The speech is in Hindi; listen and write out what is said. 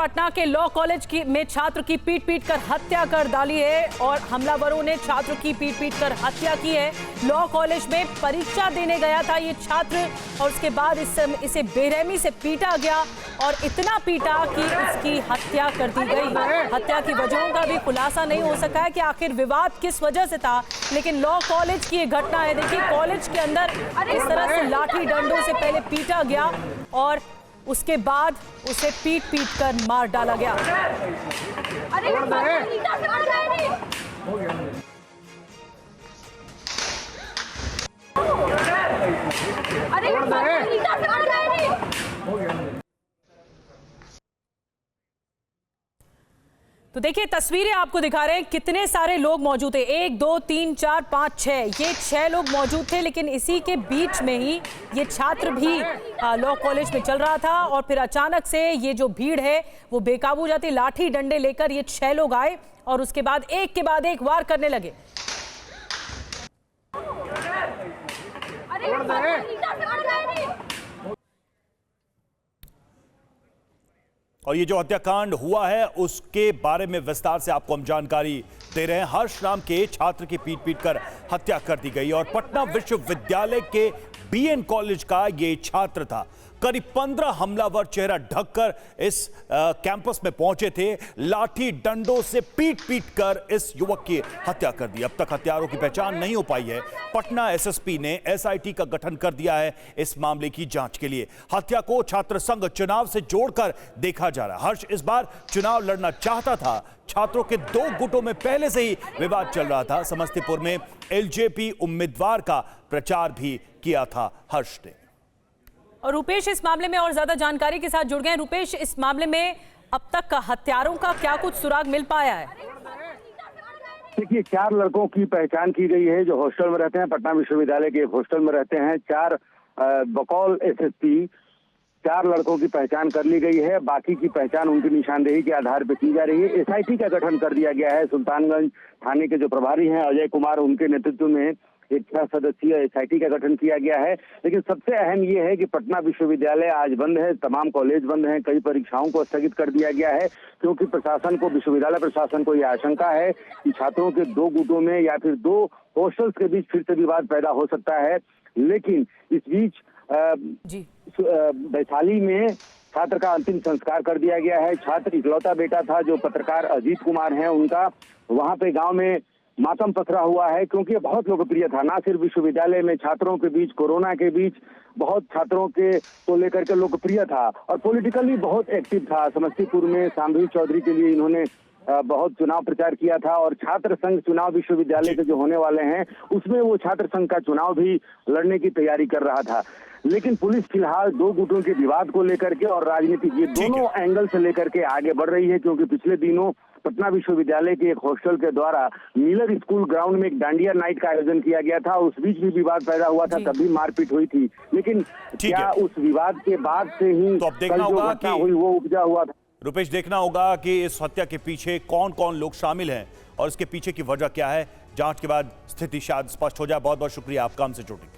पटना के लॉ कॉलेज में छात्र की पीट कर हत्या कर डाली है और हमलावरों ने छात्र की पीट कर हत्या की है। लॉ कॉलेज में परीक्षा देने गया था ये छात्र और उसके बाद इसे बेरहमी से पीटा गया और इतना पीटा कि उसकी हत्या कर दी गई। हत्या की वजहों का भी खुलासा नहीं हो सका है कि आखिर विवाद किस वजह से था, लेकिन लॉ कॉलेज की ये घटना है। देखिए, कॉलेज के अंदर इस तरह से लाठी डंडों से पहले पीटा गया और उसके बाद उसे पीट कर मार डाला गया। तो देखिए, तस्वीरें आपको दिखा रहे हैं कितने सारे लोग मौजूद थे। 1 2 3 4 5 6 ये 6 लोग मौजूद थे, लेकिन इसी के बीच में ही ये छात्र भी लॉ कॉलेज में चल रहा था और फिर अचानक से ये जो भीड़ है वो बेकाबू हो जाती। लाठी डंडे लेकर ये 6 लोग आए और उसके बाद एक के बाद एक वार करने लगे। और ये जो हत्याकांड हुआ है उसके बारे में विस्तार से आपको हम जानकारी दे रहे हैं। हर्ष नाम के छात्र की पीट कर हत्या कर दी गई और पटना विश्वविद्यालय के बीएन कॉलेज का ये छात्र था। करीब 15 हमलावर चेहरा ढककर इस कैंपस में पहुंचे थे। लाठी डंडों से पीट कर इस युवक की हत्या कर दी। अब तक हत्यारों की पहचान नहीं हो पाई है। पटना एसएसपी ने एसआईटी का गठन कर दिया है इस मामले की जांच के लिए। हत्या को छात्र संघ चुनाव से जोड़कर देखा जा रहा है। हर्ष इस बार चुनाव लड़ना चाहता था। छात्रों के 2 गुटों में पहले से ही विवाद चल रहा था। समस्तीपुर में एलजेपी उम्मीदवार का प्रचार भी किया था हर्ष ने। और रुपेश इस मामले में और ज्यादा जानकारी के साथ जुड़ गए। रुपेश, इस मामले में अब तक का हत्यारों का क्या कुछ सुराग मिल पाया है? देखिए, 4 लड़कों की पहचान की गई है जो हॉस्टल में रहते हैं। पटना विश्वविद्यालय के एक हॉस्टल में रहते हैं। 4 बकौल एसएसपी 4 लड़कों की पहचान कर ली गई है। बाकी की पहचान उनकी निशानदेही के आधार पर की जा रही है। एसआईटी का गठन कर दिया गया है। सुल्तानगंज थाने के जो प्रभारी हैं अजय कुमार, उनके नेतृत्व में एक 6 सदस्यीय एसआईटी का गठन किया गया है। लेकिन सबसे अहम ये है कि पटना विश्वविद्यालय आज बंद है। तमाम कॉलेज बंद हैं। कई परीक्षाओं को स्थगित कर दिया गया है क्योंकि प्रशासन को, विश्वविद्यालय प्रशासन को यह आशंका है कि छात्रों के 2 गुटों में या फिर 2 हॉस्टल्स के बीच फिर से विवाद पैदा हो सकता है। लेकिन इस बीच वैशाली में छात्र का अंतिम संस्कार कर दिया गया है। छात्र इकलौता बेटा था जो पत्रकार अजीत कुमार हैं उनका। वहां पे गांव में मातम पसरा हुआ है क्योंकि बहुत लोकप्रिय था। ना सिर्फ विश्वविद्यालय में छात्रों के बीच, कोरोना के बीच बहुत छात्रों के को लेकर के लोकप्रिय था और पॉलिटिकली बहुत एक्टिव था। समस्तीपुर में शांभवी चौधरी के लिए इन्होंने बहुत चुनाव प्रचार किया था और छात्र संघ चुनाव विश्वविद्यालय के जो होने वाले हैं उसमें वो छात्र संघ का चुनाव भी लड़ने की तैयारी कर रहा था। लेकिन पुलिस फिलहाल 2 गुटों के विवाद को लेकर के और राजनीतिक, ये दोनों एंगल से लेकर के आगे बढ़ रही है क्योंकि पिछले दिनों पटना विश्वविद्यालय के एक हॉस्टल के द्वारा मिलर स्कूल ग्राउंड में एक डांडिया नाइट का आयोजन किया गया था। उस बीच भी विवाद पैदा हुआ था, तब भी मारपीट हुई थी। लेकिन क्या उस विवाद के बाद से ही तो अब देखना होगा कि हुई वो उपजा हुआ था? रुपेश, देखना होगा कि इस हत्या के पीछे कौन कौन लोग शामिल हैं और इसके पीछे की वजह क्या है। जांच के बाद स्थिति शायद स्पष्ट हो जाए। बहुत बहुत शुक्रिया, आप काम से जुड़ने के लिए।